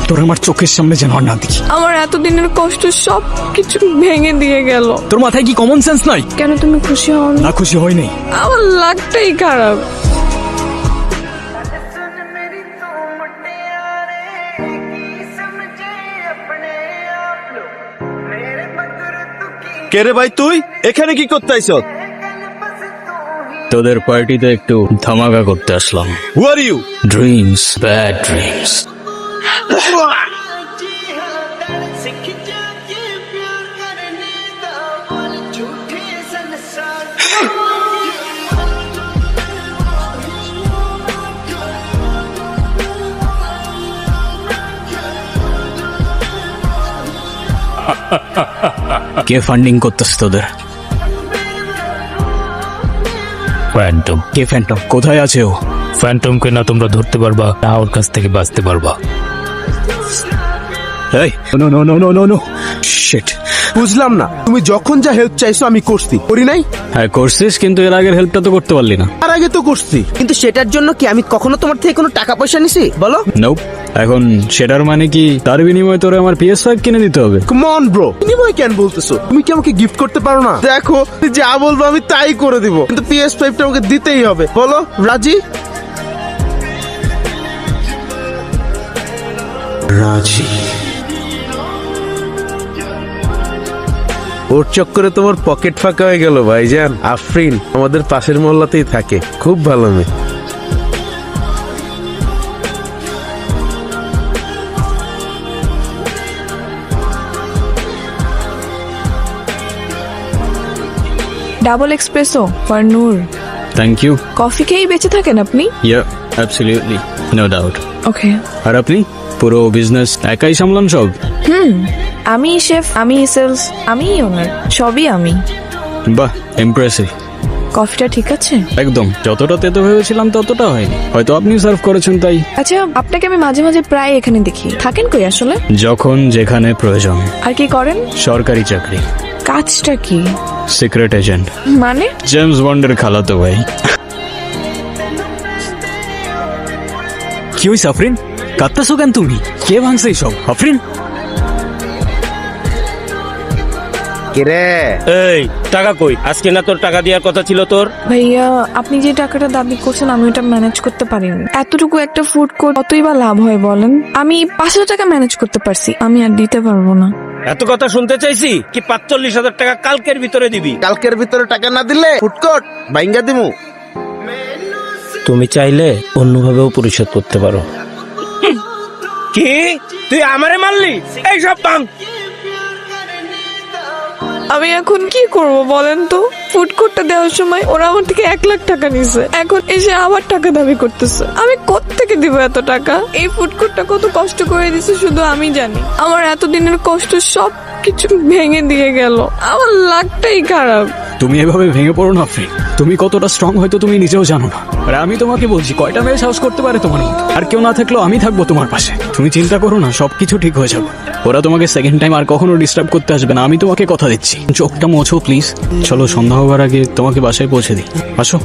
তোর আমার চোখের সামনে যেন আর না দেখি। আমার এতদিনের কষ্ট সব কিছু ভেঙে দিয়ে গেল। তোর মাথায় কি কমন সেন্স নাই? কেন তুমি খুশি হও না খুশি হয় নাই। আমার লাগটাই খারাপ। কে রে ভাই, তুই এখানে কি করতে আইছ? তোদের পার্টিতে একটু ধামাকা করতে আসলাম। Who are you? Dreams, bad dreams. কে ফান্ডিং করতেছে তোদের? ফ্যান্টম। কে ফ্যান্টম? কোথায় আছে ও? ফ্যান্টমকে না তোমরা ধরতে পারবা না ওর কাছ থেকে বাঁচতে পারবা। এই no no no no no no shit. বুঝলাম না, তুমি যখন যা হেল্প চাইছো আমি করছি, করি নাই? হ্যাঁ করছিস, কিন্তু এর আগের হেল্পটা তো করতে পারলি না। তার আগে তো করছি, কিন্তু সেটার জন্য কি আমি কখনো তোমার থেকে কোনো টাকা পয়সা নিছি বলো? নোপ। এখন সেটার মানে কি তার বিনিময়ে তোরে আমার PS5 কিনে দিতে হবে? কাম অন ব্রো, বিনিময় কেন বলতেছো? তুমি কি আমাকে গিফট করতে পারো না? দেখো তুমি যা বলবো আমি তাই করে দিব, কিন্তু PS5টা আমাকে দিতেই হবে। বলো রাজি? রাজি। ওর চক্করে তোমার পকেট ফাঁকা হয়ে গেল ভাইজান। আফরিন আমাদের পাশের মহল্লাতেই থাকে, খুব ভালো মেয়ে। Double espresso for Noor. Thank you. Coffee খেয়েই বেঁচে থাকেন আপনি? Yeah absolutely, no doubt. Okay. আর আপনি পুরো বিজনেস একাই সামলান সব? আমি শেফ, আমি সেলস, আমি ওনার, সবই আমি। বাহ, ইমপ্রেসিভ। কফিটা ঠিক আছে? একদম, যতটা তেতো ভেবেছিলাম ততটা হয়নি। হয়তো আপনি সার্ভ করেছেন তাই। আচ্ছা, আপনাকে আমি মাঝে মাঝে প্রায় এখানে দেখি, থাকেন কই আসলে? যখন যেখানে প্রয়োজন। আর কি করেন? সরকারি চাকরি, কাজটা কি? Secret agent. মানে? জেমস বন্ডের খালাতো ভাই। কি হইছে আফরিন? কাঁদতেছো কেন তুমি? কে ভাঙছে সব? আফরিন কে? এই টাকা কই? আজকে না তোর টাকা দেওয়ার কথা ছিল তোর? ভাইয়া, আপনি যে টাকাটা দাবি করছেন আমি ওটা ম্যানেজ করতে পারিনি। এতটুকু একটা ফুড কোর্ট কতই বা লাভ হয় বলেন? আমি 5,000 টাকা ম্যানেজ করতে পারছি, আমি আর দিতে পারবো না। এত কথা শুনতে চাইছি কি? 45,000 টাকা কালকের ভিতরে দিবি? কালকের ভিতরে টাকা না দিলে ফুডকোর্ট বাইঙ্গা দিমু। তুমি চাইলে অন্যভাবেও পরিশোধ করতে পারো। কি তুই আমারে মারলি? এই সব বাং। আমি এখন কি করব বলেন তো? ফুড কোর্টটা দেওয়ার সময় ওরা আমার থেকে 1 লাখ টাকা নিছে, এখন এসে আবার টাকা দাবি করতেছে। আমি কোত্থেকে দিব এত টাকা? এই ফুড কোর্টটা কত কষ্ট করে দিছে শুধু আমি জানি। আমার এতদিনের কষ্ট সব কিছু ভেঙে দিয়ে গেল। আমার লাগটাই খারাপ। তুমি এভাবে ভেঙে পড়ো না আফরিন। তুমি কতটা স্ট্রং হয়তো তুমি নিজেও জানো না। আর আমি তোমাকে বলছি, কয়টা মেয়ে সাহস করতে পারে তোমার মতো? আর কেউ না থাকলেও আমি থাকবো তোমার পাশে। তুমি চিন্তা করো না, সবকিছু ঠিক হয়ে যাবে। ওরা তোমাকে সেকেন্ড টাইম আর কখনো ডিস্টার্ব করতে আসবে না, আমি তোমাকে কথা দিচ্ছি। চোখটা মোছো প্লিজ। চলো, সন্ধ্যা হবার আগে তোমাকে বাসায় পৌঁছে দিই। আসো।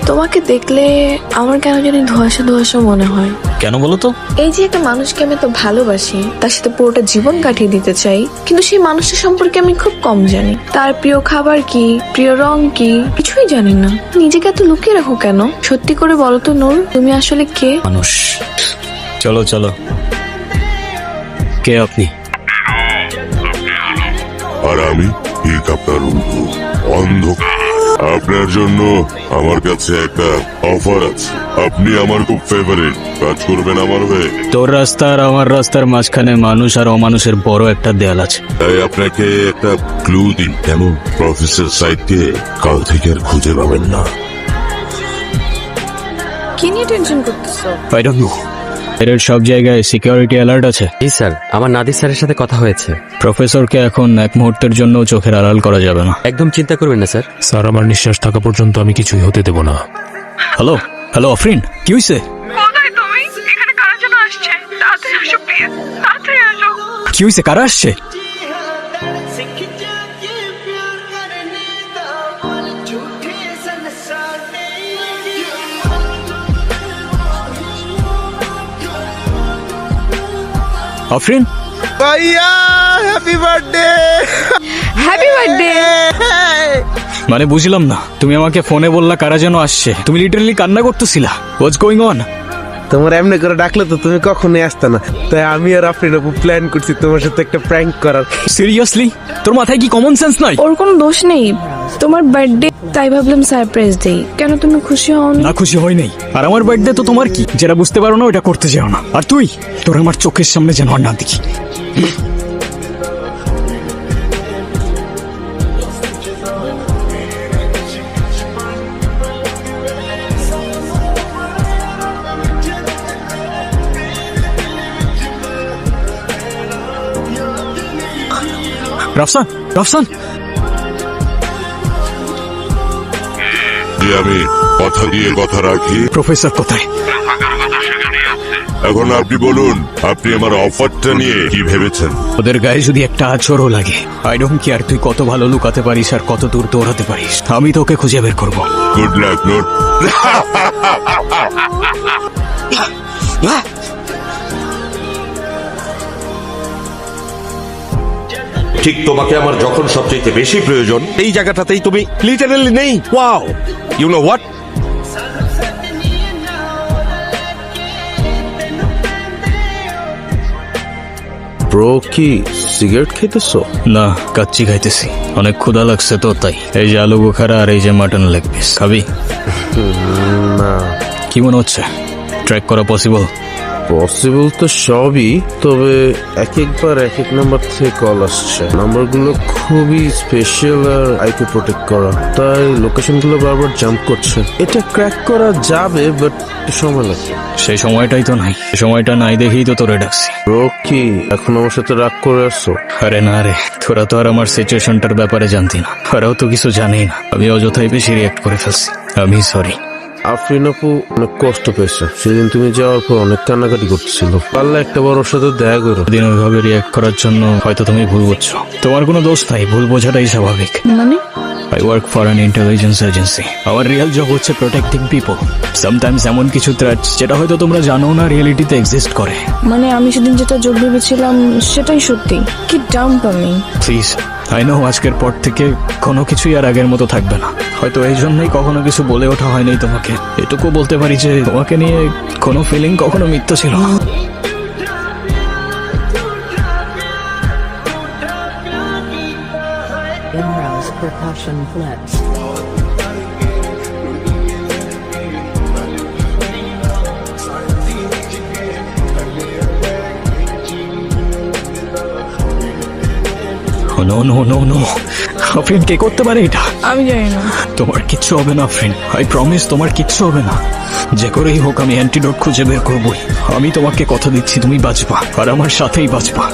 তোমাকে দেখলে আমার কেন জানি ধোঁয়াশা ধোঁয়াশা মনে হয়। কেন বলো তো? এই যে একটা মানুষকে আমি তো ভালোবাসি, তার সাথে পুরোটা জীবন কাটিয়ে দিতে চাই, কিন্তু সেই মানুষটা সম্পর্কে আমি খুব কম জানি। তার প্রিয় খাবার কি, প্রিয় রং কি, কিছুই জানি না। নিজেকে এত লুকিয়ে রাখো কেন? সত্যি করে বলো তো নূর, তুমি আসলে কে? মানুষ। চলো চলো। কে আপনি? আর আমি ঠিক আপনার অন্ধকার আপনার জন্য আমার কাছে একটা অফার আছে। আপনি আমার খুব ফেভারিট, কাজ করবেন আমার হয়ে। তোর রাস্তা আর আমার রাস্তার মাঝখানে মানুষ আর অমানুষের বড় একটা দেয়াল আছে। তাই আপনাকে একটা ক্লু দিই, কেমন? প্রফেসর সাইদকে কাল থেকে আর খুঁজে পাবেন না। কি নিয়ে টেনশন করতেছো? I don't know. এর সব জায়গায় সিকিউরিটি অ্যালার্ট আছে। জি স্যার, আমার নাদির স্যারের সাথে কথা হয়েছে। প্রফেসরকে এখন এক মুহূর্তের জন্য চোখের আড়াল করা যাবে না। একদম চিন্তা করবেন না স্যার। স্যার, আমার নিঃশ্বাস থাকা পর্যন্ত আমি কিছুই হতে দেব না। হ্যালো হ্যালো আফরিন, কি হয়েছে? কোথায় তুমি? এখানে কারা যেন আসছে, তাড়াতাড়ি আসো প্লিজ, তাড়াতাড়ি আসো। কি হয়েছে? কারা আসছে? আফরিন, ভাইয়া হ্যাপি বার্থডে। Happy birthday. মানে বুঝলাম না, তুমি আমাকে ফোনে বললা কারা যেন আসছে, তুমি লিটারালি কান্না করতেছিলা। What's going on? তোমার এমনি করে ডাকলে তো তুমি কখনোই আসতে না, তাই আমি আর আফরিন আপু প্ল্যান করছি তোমার সাথে একটা প্র্যাঙ্ক করার। সিরিয়াসলি? তোর মাথায় কি কমন সেন্স নাই? ওর কোনো দোষ নেই, তোমার বার্থডে, তাই ভাবলাম সারপ্রাইজ দেই। কেন তুমি খুশি হও না? না, খুশি হয় নাই। আর আমার বার্থডে তো তোমার কি, যেটা বুঝতে পারো না ওটা করতে যাও না। আর তুই, তোর আমার চোখের সামনে যেন আর না দেখি। রাফসান, রাফসান, যে আমি কথা দিয়ে কথা রাখি। প্রফেসর কোথায়? এখন আপনি বলুন, আপনি আমার অফারটা নিয়ে কি ভেবেছেন? ওদের গায়ে যদি একটা আছরও লাগে, আই ডোন্ট কেয়ার তুই কত ভালো লুকাতে পারিস আর কত দূর দৌড়াতে পারিস, আমি তোকে খুঁজে বের করবো। Good luck, note. ঠিক তোমাকে আমার যখন সবচেয়ে বেশি প্রয়োজন, এই জায়গাটাতেই তুমি লিটারালি নেই। Wow, you know what? Bro, কি সিগারেট খেতেছো? না, কাচ্চি খাইতেছি, অনেক ক্ষুধা লাগছে তো তাই। এই যে আলু বোখারা আর এই যে মাটন লেগ পিস, খাবি? না। কি মনে হচ্ছে, ট্র্যাক করা পসিবল? পসিবল তো সবই, তবে এক একবার এক এক নাম্বার থেকে কল আসছে। নাম্বারগুলো খুবই স্পেশাল আর আইপি প্রোটেক্ট করা, তাই লোকেশনগুলো বারবার জাম্প করছে। এটা ক্র্যাক করা যাবে, বাট সময় লাগবে। সেই সময়টাই তো নাই, সেই সময়টা নাই দেখেই তো তোরে ডাকছি। ব্রো, কি এখন আমার সাথে রাগ করে আসছো? আরে না রে, তোরা তো আর আমার সিচুয়েশনটার ব্যাপারে জানতি না, ওরাও তো কিছু জানেই না। আমি অযথাই বেশি রিয়াক্ট করে ফেলছি, আমি সরি। আফরিন আপু অনেক কষ্ট পেয়েছে, সেদিন তুমি যাওয়ার পর অনেক কান্নাকাটি করতেছিল। পারলে একটা বার ওর সাথে দেখা করো। দিন ওইভাবে রিয়াক্ট করার জন্য হয়তো তুমি ভুল বুঝছো। তোমার কোনো দোষ নাই, ভুল বোঝাটাই স্বাভাবিক। মানে I work for an intelligence agency. আমার রিয়েল জব হচ্ছে প্রোটেক্টিং পিপল। সামটাইমস এমন কিছু থ্রেটস যেটা হয়তো তোমরা জানো না রিয়েলিটিতে এক্সিস্ট করে। মানে আমি সেদিন যেটা যোগ ভেবেছিলাম সেটাই সত্যি। কি ডাম্প আমি। প্লিজ, আই নো আজকের পর থেকে কোনো কিছুই আর আগের মতো থাকবে না। হয়তো এই জন্যই কখনো কিছু বলে ওঠা হয়নি তোমাকে। এটুকু বলতে পারি যে তোমাকে নিয়ে কোনো ফিলিং কখনো মিথ্যা ছিল না। In-house percussion flex. No no no no, Afrin কে করতে পারে এটা? আমি জানি না। তোমার কিচ্ছু হবে না আফরিন, আই প্রমিস তোমার কিচ্ছু হবে না। যে করেই হোক আমি অ্যান্টিডোট খুঁজে বের করবই। আমি তোমাকে কথা দিচ্ছি তুমি বাঁচবা, আর আমার সাথেই বাঁচবা।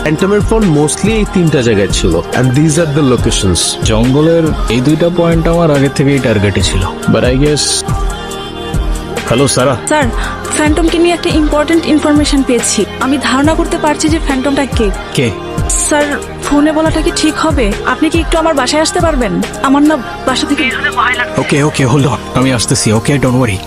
ফ্যান্টমের ফোন মোস্টলি এই তিনটা জায়গায় ছিল, and these are the locations. জঙ্গলের এই দুইটা পয়েন্ট আমার আগে থেকেই টার্গেটে ছিল, but I guess. Hello Sara. Sir, ফ্যান্টমকে নিয়ে একটা ইম্পর্টেন্ট ইনফরমেশন পেয়েছি। আমি ধারণা করতে পারছি যে ফ্যান্টমটা কে। কে? স্যার, ফোনে বলাটা কি ঠিক হবে? আপনি কি একটু আমার বাসায় আসতে পারবেন? আমার না বাসা থেকে ভয় লাগছে। ওকে ওকে, হোল্ড অন, আমি আসতেছি। Okay, don't worry.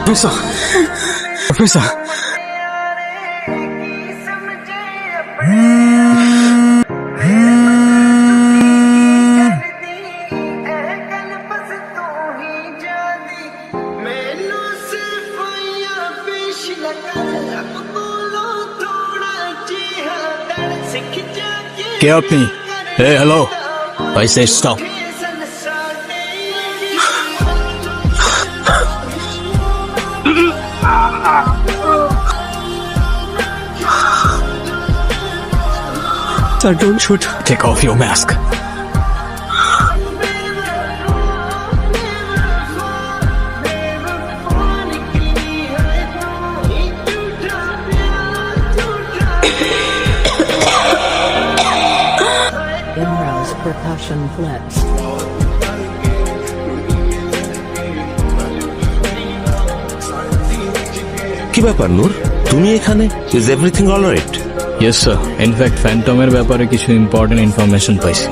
Professor professor কে আপনি? Hey hello, I say stop. Sir, don't shoot. Take off your mask. Imra's percussion flips. কি ব্যাপার নূর, তুমি এখানে? Is everything alright? Yes sir, in fact ফ্যান্টমের ব্যাপারে কিছু ইম্পর্টেন্ট ইনফরমেশন পাইছি।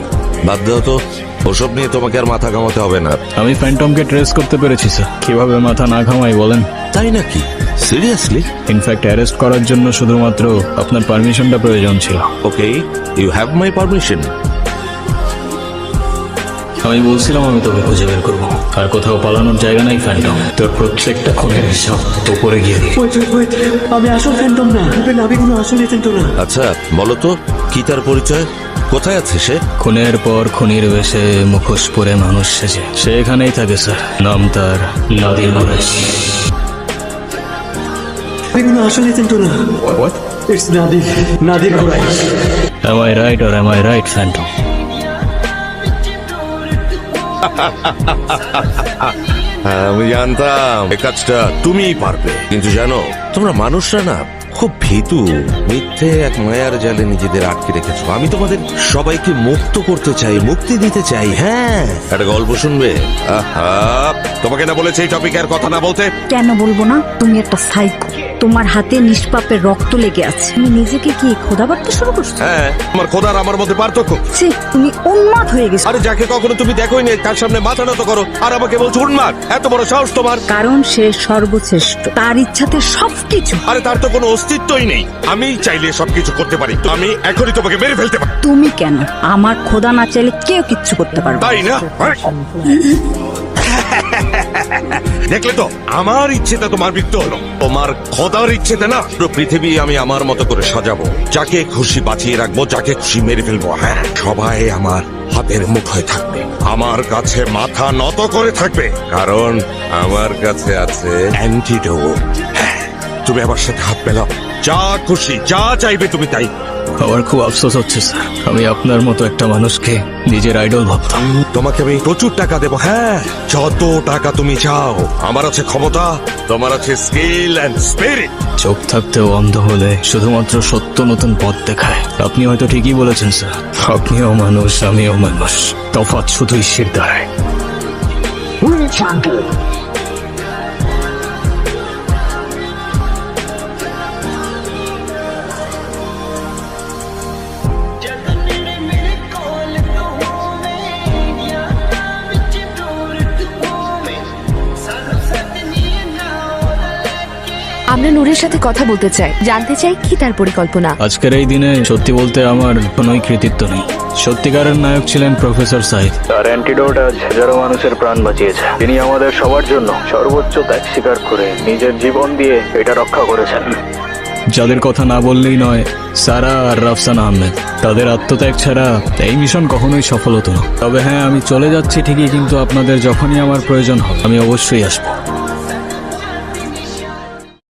বাদ দাও তো, ওসব নিয়ে তোমাকে আর মাথা ঘামাতে হবে না। আমি ফ্যান্টমকে ট্রেস করতে পেরেছি স্যার। কিভাবে মাথা না ঘামাই বলেন? তাই নাকি? সিরিয়াসলি? ইনফ্যাক্ট অ্যারেস্ট করার জন্য শুধুমাত্র আপনার পারমিশনটা প্রয়োজন ছিল। ওকে, ইউ হ্যাভ মাই পারমিশন। আমি বলছিলাম আমি তোকে খুঁজে বের করবো, আর কোথাও পালানোর জায়গা নাই ফ্যান্টম। তোর প্রত্যেকটা খুনের হিসাব তো করে গিয়ে দিই। আমি আসল ফ্যান্টম না, নাবিগুলো আসল এজেন্ট না। আচ্ছা বলো তো, কি তার পরিচয়? কোথায় আছে সে? খুনের পর খুনির বেশে মুখোশ পরে মানুষ সেজে সে এখানেই থাকে স্যার। নাম তার নাদির কুরাইশি। নাবিগুলো আসল এজেন্ট না। It's Nadir Quraish. Am I right or am I right, Phantom? হ্যাঁ, আমি জানতাম এই কাজটা তুমিই পারবে, কিন্তু জানো তোমরা মানুষরা না খুব ভীতু। মিথ্যে এক মায়ার জালে নিজেদের আটকে রেখেছো। আমি তোমাদের সবাইকে মুক্ত করতে চাই, মুক্তি দিতে চাই। হ্যাঁ, একটা গল্প শুনবে? আহা, তোমাকে না বলেছে এই টপিকে আর কথা না বলতে? কেন বলবো না? তুমি একটা সাইকো, তোমার হাতে নিষ্পাপের রক্ত লেগে আছে। তুমি নিজেকে কি খোদা ভাবতে শুরু করছো? হ্যাঁ, আমার খোদার আমার মধ্যে পার্থক্য। ছি, তুমি উন্মাদ হয়ে গেছো। আরে যাকে কখনো তুমি দেখোই নি তার সামনে মাথা নত করো, আর আমাকে বলছো উন্মাদ? এত বড় সাহস তোমার! কারণ সে সর্বশ্রেষ্ঠ, তার ইচ্ছাতে সবকিছু। আরে তার তো কোনো অস্তিত্বই নেই। আমি চাইলে সবকিছু করতে পারি। আমি এখনই তোমাকে মেরে ফেলতে পারি। তুমি কেন? আমার খোদা না চাইলে কেউ কিচ্ছু করতে পারবে না। তাই না? Percussion flips. দেখলে তো, আমার ইচ্ছেতে তোমার মৃত্যু হলো, তোমার খোদার ইচ্ছেতে না। পুরো পৃথিবী আমি আমার মতো করে সাজাবো, যাকে খুশি বাঁচিয়ে রাখবো, যাকে খুশি মেরে ফেলবো। হ্যাঁ, সবাই আমার হাতের মুঠোয় থাকবে, আমার কাছে মাথা নত করে থাকবে, কারণ আমার কাছে আছে অ্যান্টিডোট। হ্যাঁ, তুমি আমার সাথে হাত মেলাও, যা খুশি যা চাইবে তুমি তাই। আমার খুব আফসোস হচ্ছে স্যার, আমি আপনার মতো একটা মানুষকে নিজের আইডল ভাবতাম। তোমাকে আমি প্রচুর টাকা দেবো। হ্যাঁ, যত টাকা তুমি চাও। আমার আছে ক্ষমতা, তোমার আছে স্কিল এন্ড স্পিরিট। চোখ থাকতেও অন্ধ হলে শুধুমাত্র সত্য নতুন পথ দেখায়। আপনি হয়তো ঠিকই বলেছেন স্যার, আপনিও মানুষ আমিও মানুষ, তফাৎ শুধুই শিরদাঁড়ায়। আমরা নূরের সাথে কথা বলতে চাই, জানতে চাই কি তার পরিকল্পনা। আজকের এই দিনে সত্যি বলতে আমার কোনোই কৃতিত্ব নেই। সত্যিকারের নায়ক ছিলেন প্রফেসর সাইদ। তার অ্যান্টিডোট আজ হাজারো মানুষের প্রাণ বাঁচিয়েছে। তিনি আমাদের সবার জন্য সর্বোচ্চ ত্যাগ স্বীকার করে নিজের জীবন দিয়ে এটা রক্ষা করেছেন। যাদের কথা না বললেই নয়, সারা আর রাফসান আহমেদ। তাদের আত্মত্যাগ ছাড়া এই মিশন কখনোই সফল হতো না। তবে হ্যাঁ, আমি চলে যাচ্ছি ঠিকই, কিন্তু আপনাদের যখনই আমার প্রয়োজন হবে আমি অবশ্যই আসবো।